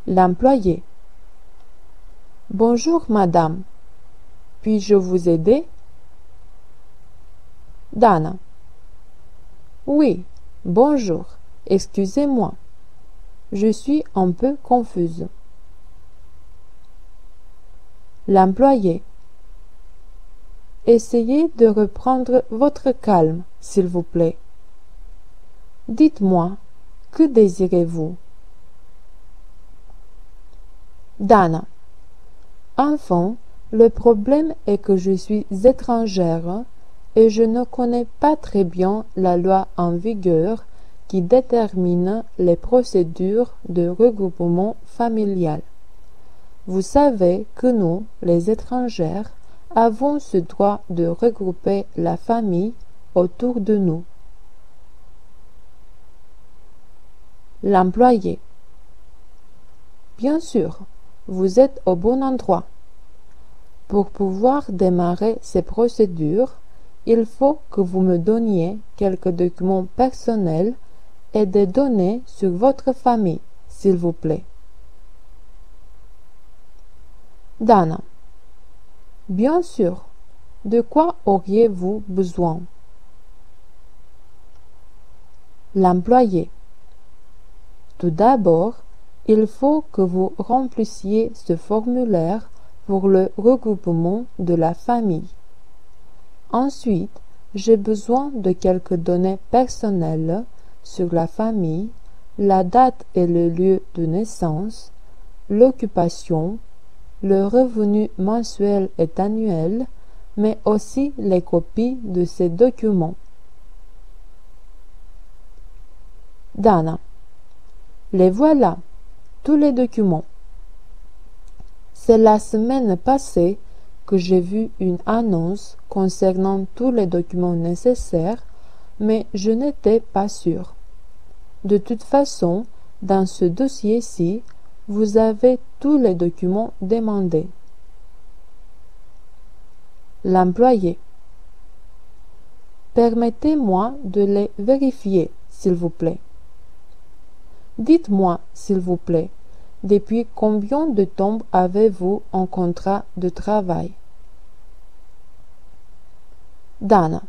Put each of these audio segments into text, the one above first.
L'employé. Bonjour madame, puis-je vous aider? Dana. Oui, bonjour, excusez-moi. Je suis un peu confuse. L'employé. Essayez de reprendre votre calme, s'il vous plaît. Dites-moi, que désirez-vous? Dana. Enfant, le problème est que je suis étrangère et je ne connais pas très bien la loi en vigueur qui détermine les procédures de regroupement familial. Vous savez que nous, les étrangères, avons ce droit de regrouper la famille autour de nous. L'employé. Bien sûr, vous êtes au bon endroit. Pour pouvoir démarrer ces procédures, il faut que vous me donniez quelques documents personnels et des données sur votre famille, s'il vous plaît. Dana. Bien sûr. De quoi auriez-vous besoin? L'employé. Tout d'abord, il faut que vous remplissiez ce formulaire pour le regroupement de la famille. Ensuite, j'ai besoin de quelques données personnelles sur la famille, la date et le lieu de naissance, l'occupation, le revenu mensuel et annuel, mais aussi les copies de ces documents. Dana. Les voilà, tous les documents. C'est la semaine passée que j'ai vu une annonce concernant tous les documents nécessaires, mais je n'étais pas sûre. De toute façon, dans ce dossier-ci, vous avez tous les documents demandés. L'employé. Permettez-moi de les vérifier, s'il vous plaît. Dites-moi, s'il vous plaît, depuis combien de temps avez-vous un contrat de travail? Dana.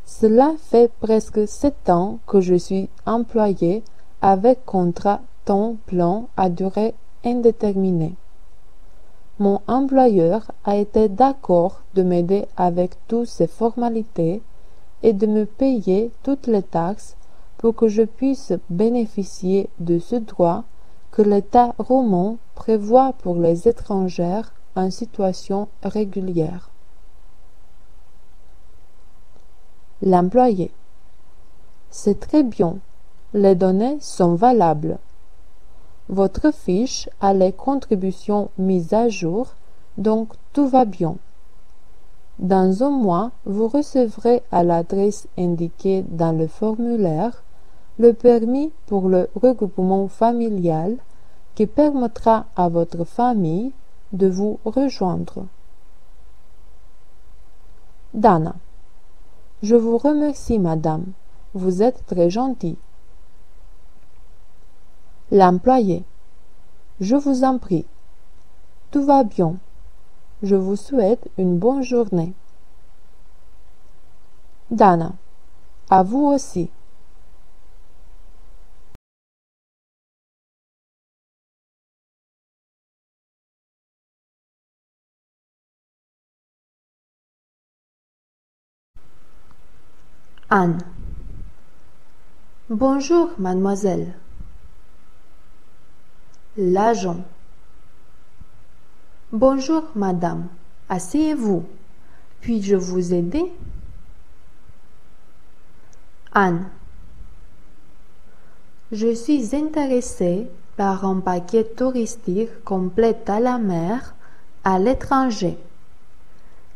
Cela fait presque 7 ans que je suis employée avec contrat temps plein à durée indéterminée. Mon employeur a été d'accord de m'aider avec toutes ces formalités et de me payer toutes les taxes pour que je puisse bénéficier de ce droit que l'État romain prévoit pour les étrangères en situation régulière. L'employé. C'est très bien. Les données sont valables. Votre fiche a les contributions mises à jour, donc tout va bien. Dans un mois, vous recevrez à l'adresse indiquée dans le formulaire le permis pour le regroupement familial qui permettra à votre famille de vous rejoindre. Dana. Je vous remercie, madame. Vous êtes très gentille. L'employé. Je vous en prie. Tout va bien. Je vous souhaite une bonne journée. Dana. À vous aussi. Anne. Bonjour, mademoiselle. L'agent. Bonjour, madame. Asseyez-vous. Puis-je vous aider? Anne. Je suis intéressée par un paquet touristique complet à la mer, à l'étranger.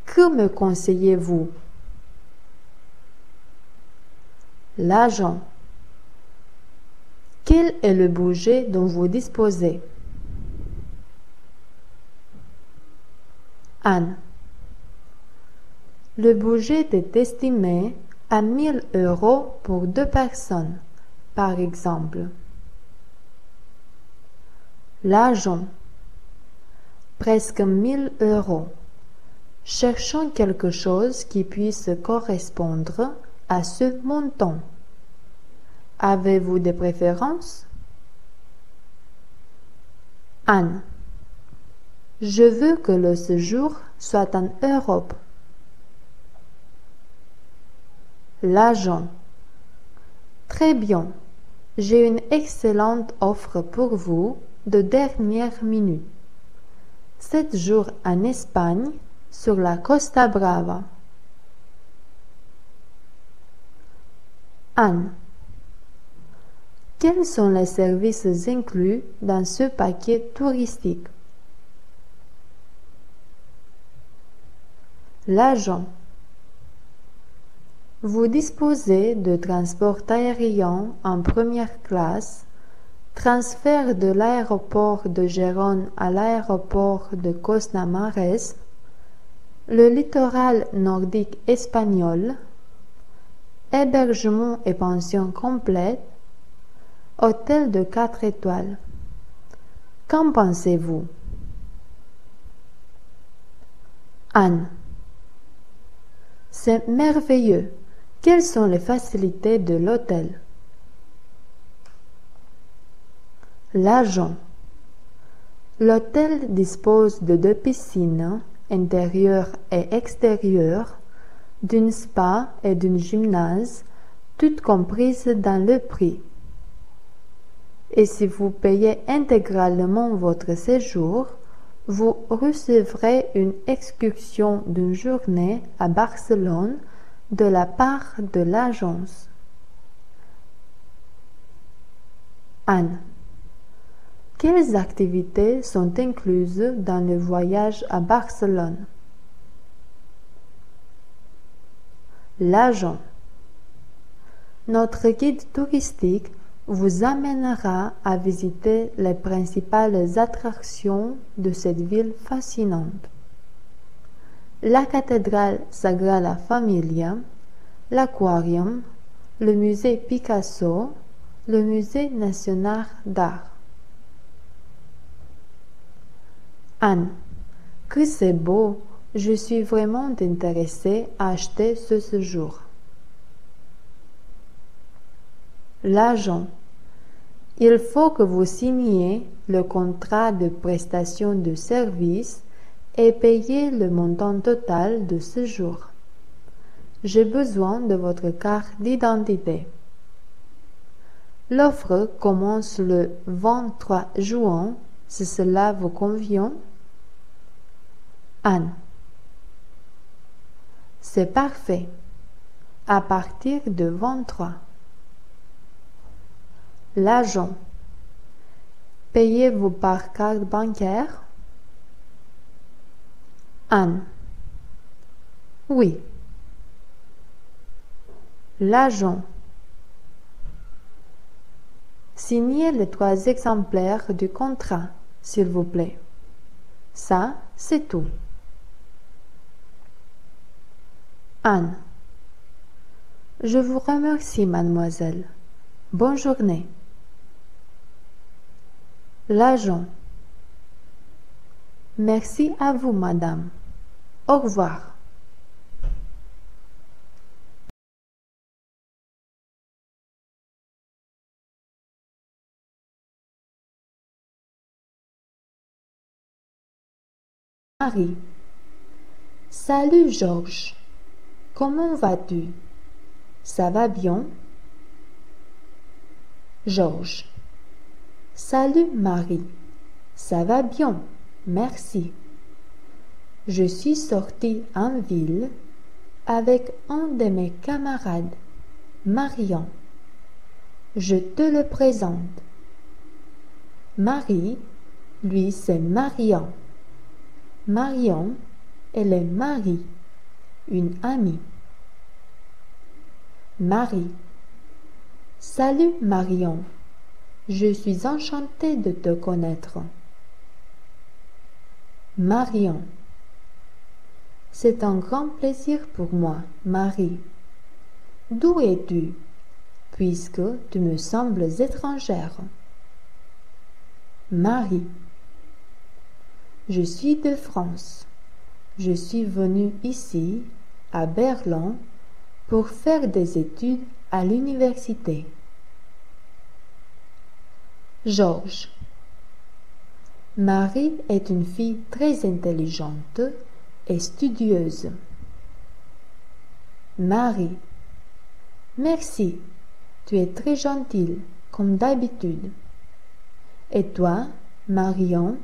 Que me conseillez-vous? L'agent. Quel est le budget dont vous disposez? Anne. Le budget est estimé à 1 000 € pour 2 personnes, par exemple. L'argent. Presque 1000 euros. Cherchons quelque chose qui puisse correspondre à ce montant. Avez-vous des préférences? Anne. Je veux que le séjour soit en Europe. L'agent. Très bien. J'ai une excellente offre pour vous de dernière minute. 7 jours en Espagne, sur la Costa Brava. Anne. Quels sont les services inclus dans ce paquet touristique? L'agent. Vous disposez de transport aérien en première classe, transfert de l'aéroport de Gérone à l'aéroport de Cosnamares, le littoral nordique espagnol, hébergement et pension complète, hôtel de 4 étoiles. Qu'en pensez-vous? Anne. C'est merveilleux. Quelles sont les facilités de l'hôtel? L'agent. L'hôtel dispose de 2 piscines, intérieure et extérieure, d'une spa et d'une gymnase, toutes comprises dans le prix. Et si vous payez intégralement votre séjour, vous recevrez une excursion d'une journée à Barcelone de la part de l'agence. Anne. Quelles activités sont incluses dans le voyage à Barcelone? L'agent. Notre guide touristique vous amènera à visiter les principales attractions de cette ville fascinante. La cathédrale Sagrada Familia, l'aquarium, le musée Picasso, le musée national d'art. Anne. Que c'est beau! Je suis vraiment intéressée à acheter ce séjour. L'agent. Il faut que vous signiez le contrat de prestation de service et payiez le montant total de séjour. J'ai besoin de votre carte d'identité. L'offre commence le 23 juin, si cela vous convient. Anne. C'est parfait. À partir de 23. L'agent. Payez-vous par carte bancaire? Anne. Oui. L'agent. Signez les 3 exemplaires du contrat, s'il vous plaît. Ça, c'est tout. Anne. Je vous remercie, mademoiselle. Bonne journée. L'agent. Merci à vous, madame. Au revoir. Marie. Salut, Georges. Comment vas-tu? Ça va bien? Georges. Salut, Marie. Ça va bien, merci. Je suis sortie en ville avec un de mes camarades, Marion. Je te le présente. Marie, lui, c'est Marion. Marion, elle est Marie, une amie. Marie. Salut, Marion. Je suis enchantée de te connaître. Marion. C'est un grand plaisir pour moi, Marie. D'où es-tu, puisque tu me sembles étrangère? Marie. Je suis de France. Je suis venu ici, à Berlin, pour faire des études à l'université. Georges. Marie est une fille très intelligente et studieuse. Marie. Merci, tu es très gentille, comme d'habitude. Et toi, Marion,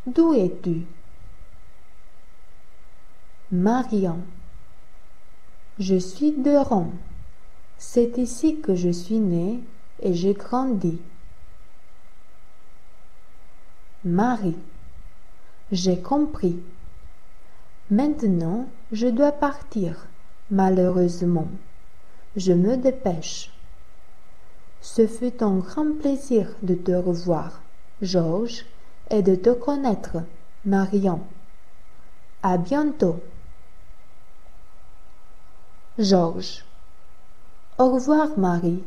d'où es-tu? Marion. Je suis de Rome. C'est ici que je suis née et j'ai grandi. Marie. J'ai compris. Maintenant, je dois partir, malheureusement. Je me dépêche. Ce fut un grand plaisir de te revoir, Georges, et de te connaître, Marion. À bientôt. Georges. Au revoir, Marie.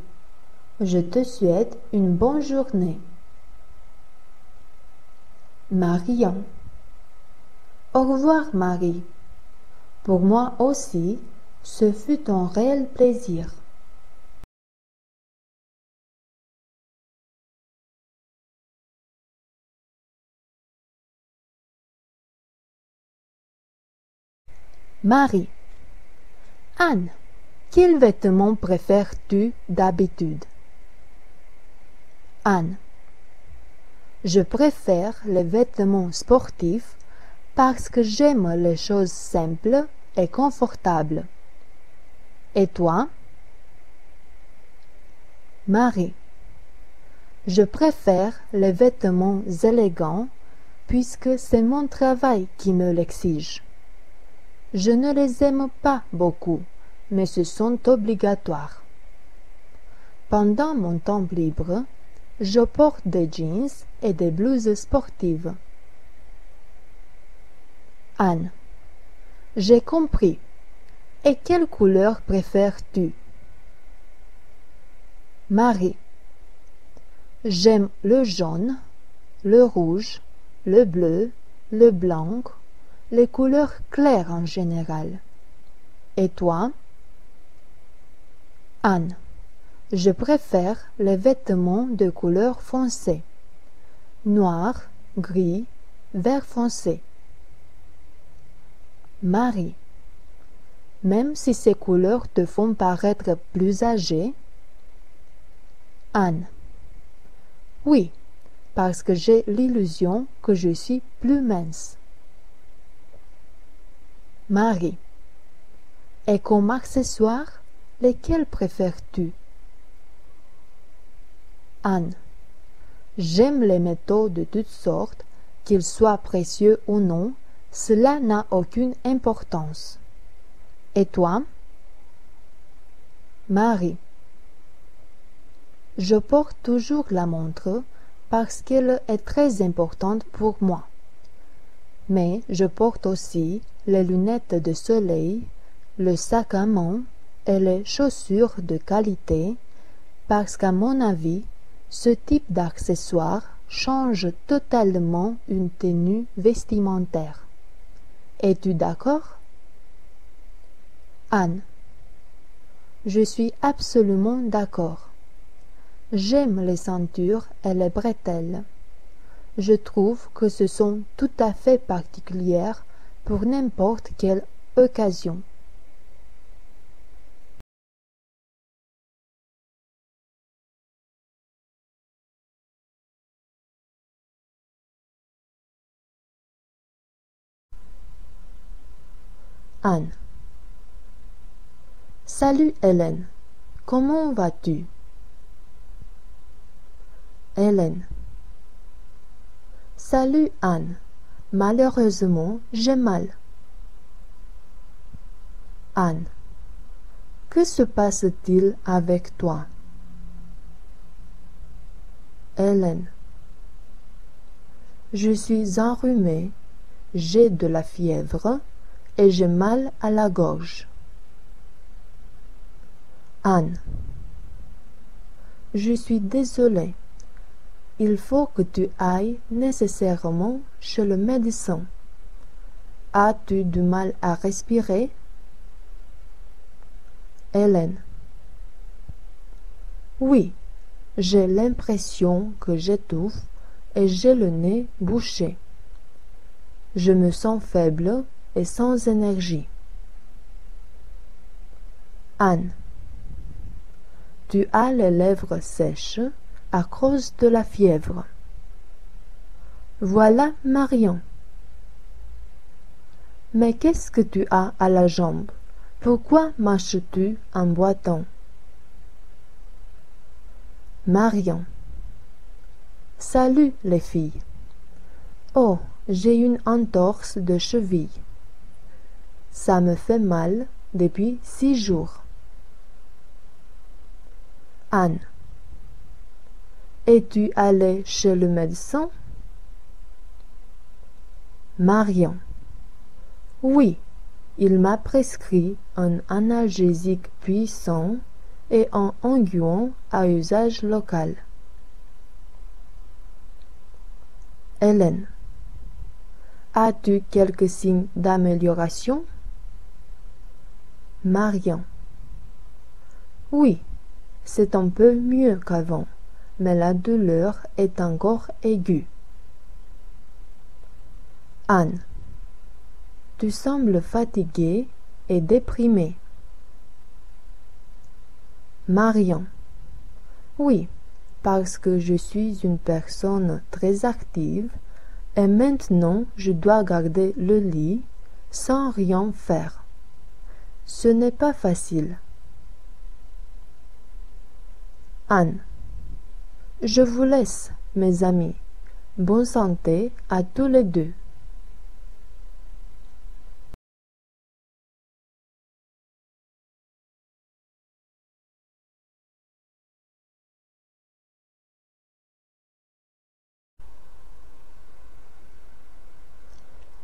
Je te souhaite une bonne journée. Marion. Au revoir, Marie. Pour moi aussi, ce fut un réel plaisir. Marie. Anne, quels vêtements préfères-tu d'habitude? Anne. Je préfère les vêtements sportifs parce que j'aime les choses simples et confortables. Et toi? Marie. Je préfère les vêtements élégants puisque c'est mon travail qui me l'exige. Je ne les aime pas beaucoup, mais ce sont obligatoires. Pendant mon temps libre, je porte des jeans et des blouses sportives. Anne. J'ai compris. Et quelle couleur préfères-tu? Marie. J'aime le jaune, le rouge, le bleu, le blanc, les couleurs claires en général. Et toi? Anne. Je préfère les vêtements de couleur foncée. Noir, gris, vert foncé. Marie. Même si ces couleurs te font paraître plus âgée? Anne. Oui, parce que j'ai l'illusion que je suis plus mince. Marie. Et comme accessoire, lesquels préfères-tu? Anne. J'aime les métaux de toutes sortes, qu'ils soient précieux ou non, cela n'a aucune importance. Et toi? Marie. Je porte toujours la montre parce qu'elle est très importante pour moi. Mais je porte aussi les lunettes de soleil, le sac à main et les chaussures de qualité parce qu'à mon avis, ce type d'accessoire change totalement une tenue vestimentaire. Es-tu d'accord? Anne. Je suis absolument d'accord. J'aime les ceintures et les bretelles. Je trouve que ce sont tout à fait particulières pour n'importe quelle occasion. Anne. Salut Hélène, comment vas-tu? Hélène. Salut Anne, malheureusement j'ai mal. Anne. Que se passe-t-il avec toi? Hélène. Je suis enrhumée, j'ai de la fièvre et j'ai mal à la gorge. Anne. Je suis désolée. Il faut que tu ailles nécessairement chez le médecin. As-tu du mal à respirer? Hélène. Oui, j'ai l'impression que j'étouffe et j'ai le nez bouché. Je me sens faible et sans énergie. Anne. Tu as les lèvres sèches à cause de la fièvre. Voilà Marion. Mais qu'est-ce que tu as à la jambe? Pourquoi marches-tu en boitant? Marion. Salut les filles. Oh, j'ai une entorse de cheville. Ça me fait mal depuis 6 jours. Anne. Es-tu allée chez le médecin? Marion. Oui, il m'a prescrit un analgésique puissant et un onguent à usage local. Hélène. As-tu quelques signes d'amélioration? Marion. Oui, c'est un peu mieux qu'avant, mais la douleur est encore aiguë. Anne. Tu sembles fatiguée et déprimée. Marion. Oui, parce que je suis une personne très active et maintenant je dois garder le lit sans rien faire. Ce n'est pas facile. Anne. Je vous laisse, mes amis. Bonne santé à tous les deux.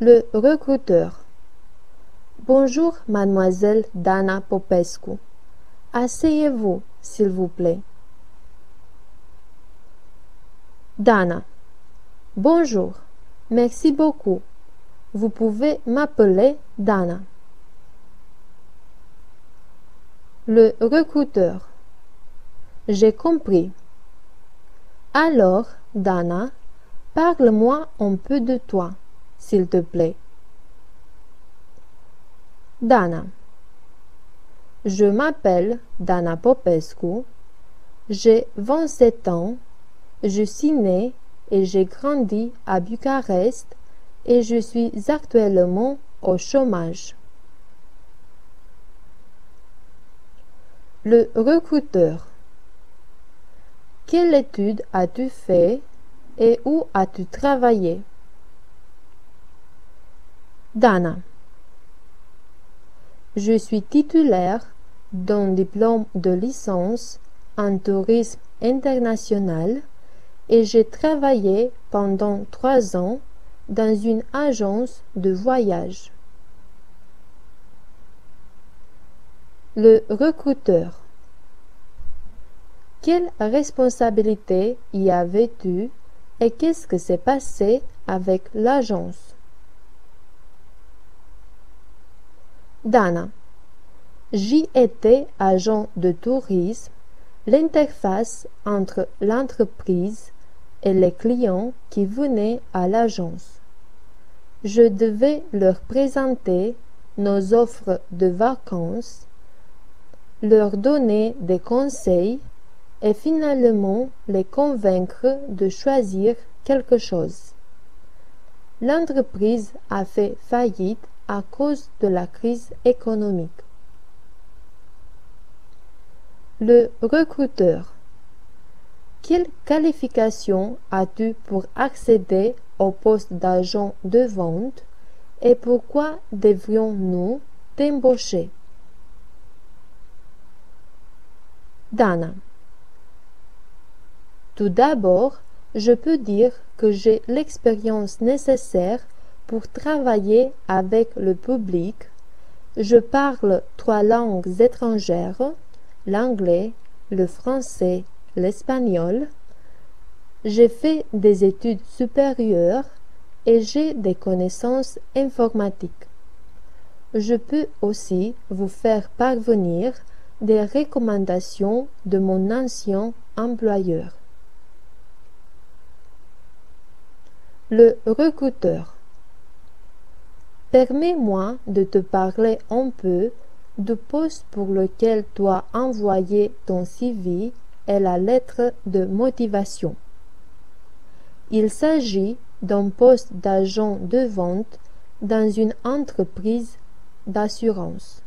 Le recruteur. Bonjour, mademoiselle Dana Popescu. Asseyez-vous, s'il vous plaît. Dana. Bonjour. Merci beaucoup. Vous pouvez m'appeler Dana. Le recruteur. J'ai compris. Alors, Dana, parle-moi un peu de toi, s'il te plaît. Dana. Je m'appelle Dana Popescu. J'ai 27 ans. Je suis née et j'ai grandi à Bucarest et je suis actuellement au chômage. Le recruteur. Quelle étude as-tu fait et où as-tu travaillé? Dana. Je suis titulaire d'un diplôme de licence en tourisme international et j'ai travaillé pendant 3 ans dans une agence de voyage. Le recruteur. Quelle responsabilité y avais-tu et qu'est-ce que s'est passé avec l'agence? Dana. J'y étais agent de tourisme, l'interface entre l'entreprise et les clients qui venaient à l'agence. Je devais leur présenter nos offres de vacances, leur donner des conseils et finalement les convaincre de choisir quelque chose. L'entreprise a fait faillite à cause de la crise économique. Le recruteur. Quelle qualification as-tu pour accéder au poste d'agent de vente et pourquoi devrions-nous t'embaucher? Dana. Tout d'abord, je peux dire que j'ai l'expérience nécessaire pour travailler avec le public. Je parle 3 langues étrangères, l'anglais, le français, l'espagnol. J'ai fait des études supérieures et j'ai des connaissances informatiques. Je peux aussi vous faire parvenir des recommandations de mon ancien employeur. Le recruteur. Permets-moi de te parler un peu du poste pour lequel tu as envoyé ton CV et la lettre de motivation. Il s'agit d'un poste d'agent de vente dans une entreprise d'assurance.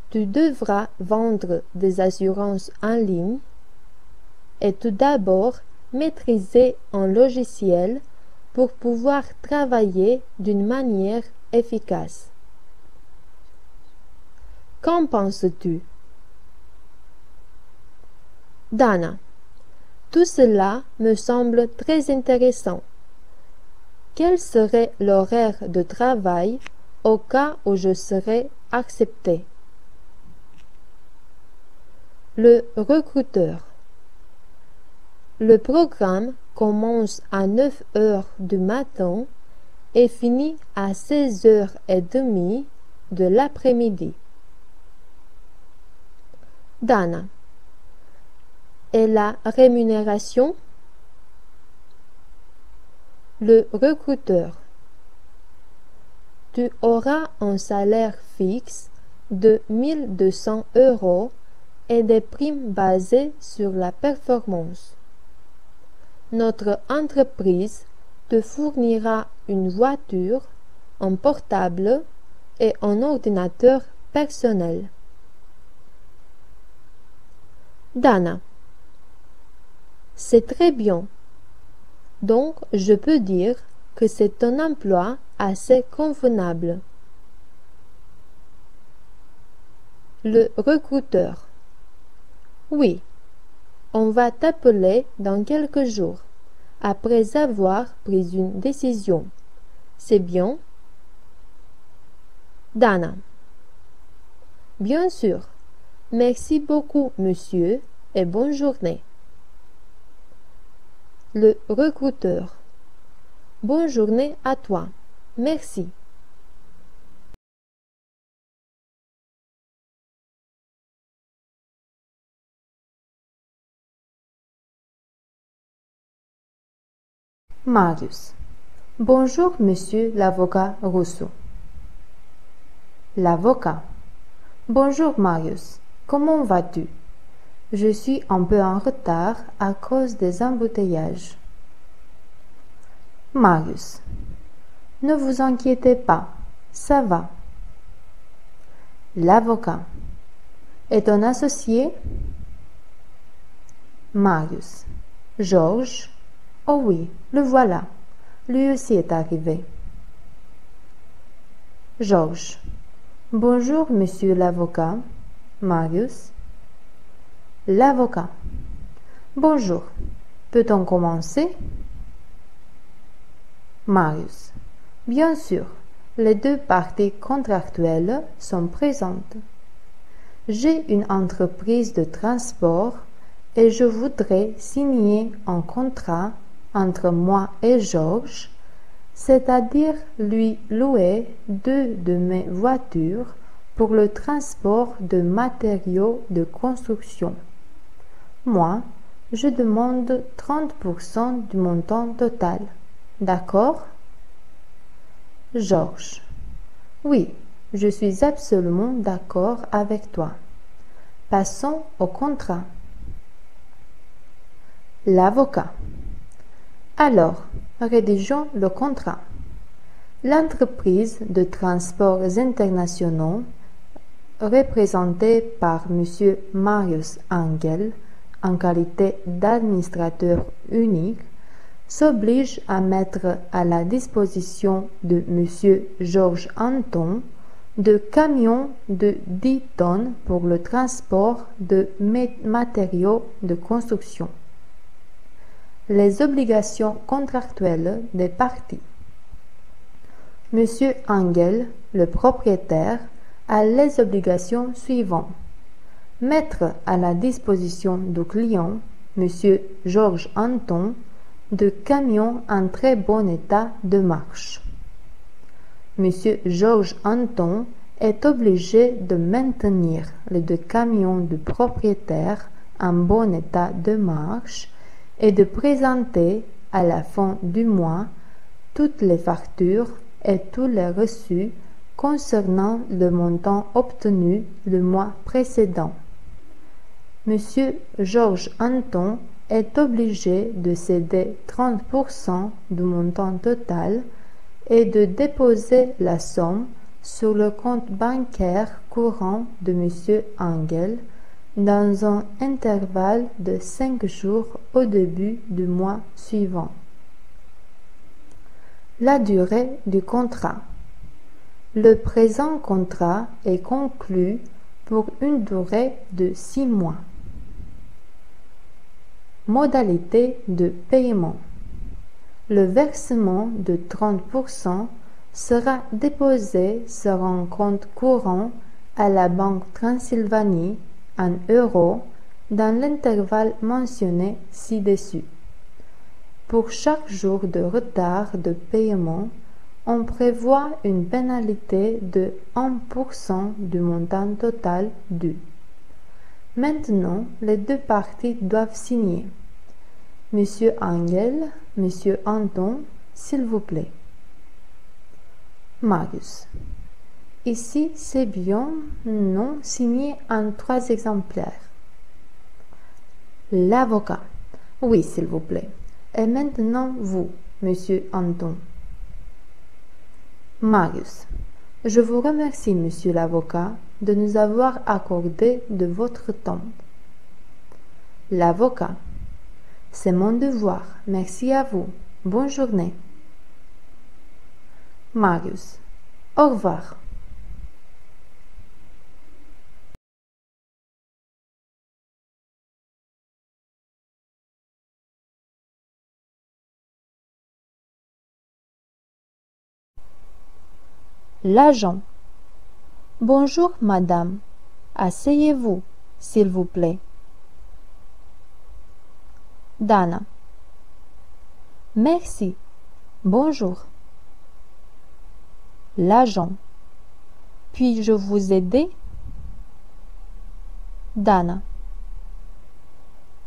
Tu devras vendre des assurances en ligne et tout d'abord maîtriser un logiciel pour pouvoir travailler d'une manière efficace. Qu'en penses-tu? Dana, tout cela me semble très intéressant. Quel serait l'horaire de travail au cas où je serais accepté? Le recruteur. Le programme commence à 9 heures du matin et finit à 16h30 de l'après-midi. Dana. Et la rémunération? Le recruteur. Tu auras un salaire fixe de 1200 € et des primes basées sur la performance. Notre entreprise te fournira une voiture, un portable et un ordinateur personnel. Dana. C'est très bien. Donc, je peux dire que c'est un emploi assez convenable. Le recruteur. Oui, on va t'appeler dans quelques jours, après avoir pris une décision. C'est bien? Dana. Bien sûr. Merci beaucoup, monsieur, et bonne journée. Le recruteur. Bonne journée à toi. Merci. Marius. Bonjour, monsieur l'avocat Rousseau. L'avocat. Bonjour, Marius. Comment vas-tu? Je suis un peu en retard à cause des embouteillages. Marius. Ne vous inquiétez pas, ça va. L'avocat. Et ton associé? Marius. Georges. Oh oui, le voilà. Lui aussi est arrivé. Georges. Bonjour, monsieur l'avocat. Marius. L'avocat. Bonjour. Peut-on commencer? Marius. Bien sûr, les deux parties contractuelles sont présentes. J'ai une entreprise de transport et je voudrais signer un contrat entre moi et Georges, c'est-à-dire lui louer 2 de mes voitures pour le transport de matériaux de construction. Moi, je demande 30% du montant total. D'accord? Georges. Oui, je suis absolument d'accord avec toi. Passons au contrat. L'avocat. Alors, rédigeons le contrat. L'entreprise de transports internationaux, représentée par M. Marius Engel en qualité d'administrateur unique, s'oblige à mettre à la disposition de M. Georges Anton de camions de 10 tonnes pour le transport de matériaux de construction. Les obligations contractuelles des parties. M. Engel, le propriétaire, a les obligations suivantes. Mettre à la disposition du client Monsieur Georges Anton, de camions en très bon état de marche. Monsieur Georges Anton est obligé de maintenir les deux camions du propriétaire en bon état de marche et de présenter à la fin du mois toutes les factures et tous les reçus concernant le montant obtenu le mois précédent. Monsieur Georges Anton est obligé de céder 30% du montant total et de déposer la somme sur le compte bancaire courant de Monsieur Angel dans un intervalle de 5 jours au début du mois suivant. La durée du contrat. Le présent contrat est conclu pour une durée de 6 mois. Modalité de paiement. Le versement de 30% sera déposé sur un compte courant à la Banque Transylvanie en euros dans l'intervalle mentionné ci-dessus. Pour chaque jour de retard de paiement, on prévoit une pénalité de 1% du montant total dû. Maintenant, les deux parties doivent signer. Monsieur Angel, Monsieur Anton, s'il vous plaît. Marius. Ici, c'est bien, non, signé en 3 exemplaires. L'avocat. Oui, s'il vous plaît. Et maintenant, vous, Monsieur Anton. Marius. Je vous remercie, Monsieur l'avocat, de nous avoir accordé de votre temps. L'avocat. C'est mon devoir. Merci à vous. Bonne journée. Marius. Au revoir. L'agent. Bonjour, madame. Asseyez-vous, s'il vous plaît. Dana. Merci. Bonjour. L'agent. Puis-je vous aider? Dana.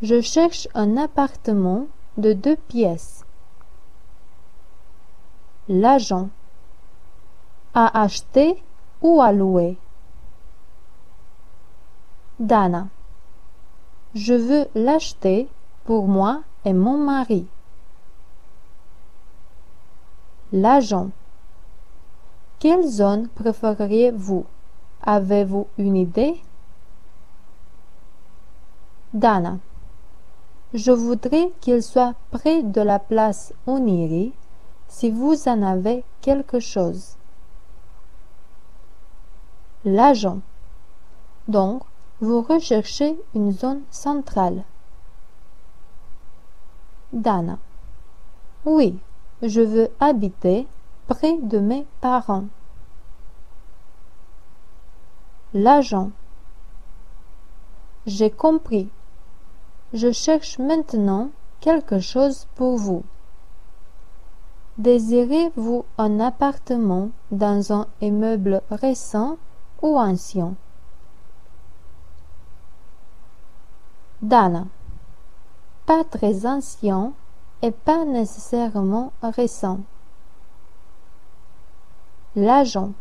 Je cherche un appartement de 2 pièces. L'agent. À acheter ou à louer? Dana. Je veux l'acheter pour moi et mon mari. L'agent. Quelle zone préféreriez-vous? Avez-vous une idée? Dana. Je voudrais qu'il soit près de la place Oniri, si vous en avez quelque chose. L'agent. Donc, vous recherchez une zone centrale. Dana. Oui, je veux habiter près de mes parents. L'agent. J'ai compris. Je cherche maintenant quelque chose pour vous. Désirez-vous un appartement dans un immeuble récent ou ancien? Dana. Pas très ancien et pas nécessairement récent. L'agent.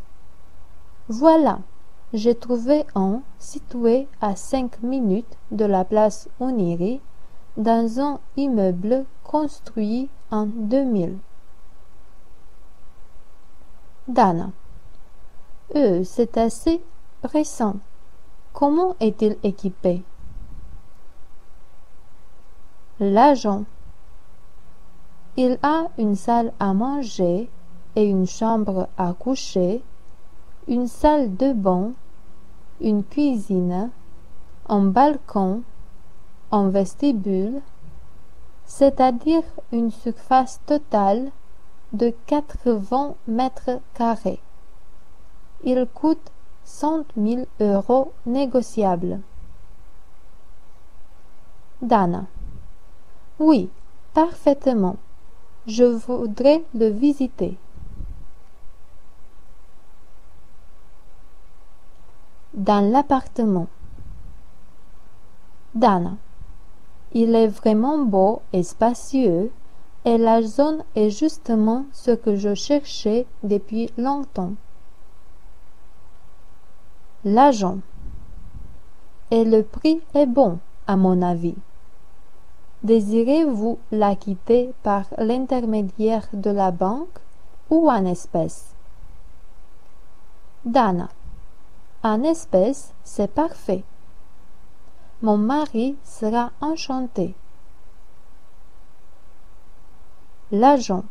Voilà, j'ai trouvé un situé à 5 minutes de la place Oniri dans un immeuble construit en 2000. Dana. C'est assez récent. Comment est-il équipé? L'agent. Il a une salle à manger et une chambre à coucher, une salle de bain, une cuisine, un balcon, un vestibule, c'est-à-dire une surface totale de 80 mètres carrés. Il coûte 100 000 € négociables. Dana. Oui, parfaitement. Je voudrais le visiter. Dans l'appartement. Dana. Il est vraiment beau et spacieux, et la zone est justement ce que je cherchais depuis longtemps. L'agent. Et le prix est bon, à mon avis. Désirez-vous l'acquitter par l'intermédiaire de la banque ou en espèces? Dana. En espèces, c'est parfait. Mon mari sera enchanté. L'agent.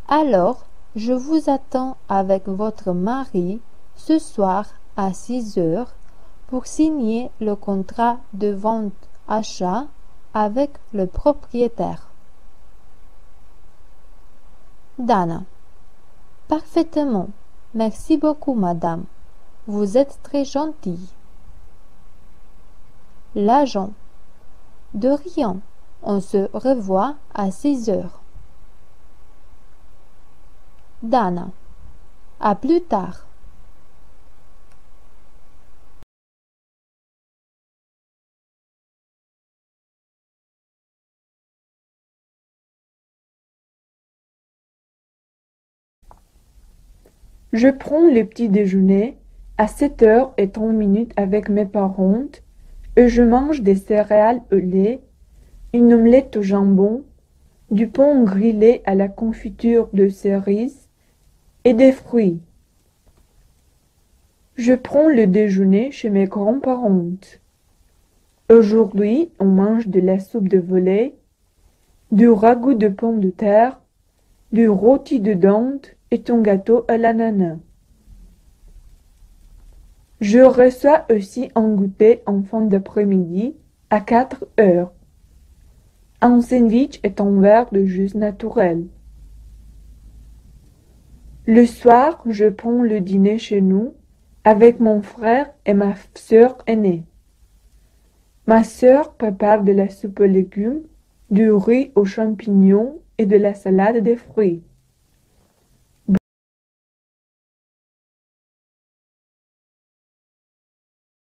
Alors, je vous attends avec votre mari ce soir à 6 heures pour signer le contrat de vente-achat avec le propriétaire. Dana. Parfaitement. Merci beaucoup, madame. Vous êtes très gentille. L'agent. De rien. On se revoit à 6 heures. Dana. À plus tard. Je prends le petit déjeuner à 7h30 avec mes parents et je mange des céréales au lait, une omelette au jambon, du pain grillé à la confiture de cerises et des fruits. Je prends le déjeuner chez mes grands-parents. Aujourd'hui, on mange de la soupe de volaille, du ragoût de pommes de terre, du rôti de dinde et un gâteau à l'ananas. Je reçois aussi un goûter en fin d'après-midi à 4 heures. Un sandwich et un verre de jus naturel. Le soir, je prends le dîner chez nous avec mon frère et ma sœur aînée. Ma sœur prépare de la soupe aux légumes, du riz aux champignons et de la salade des fruits.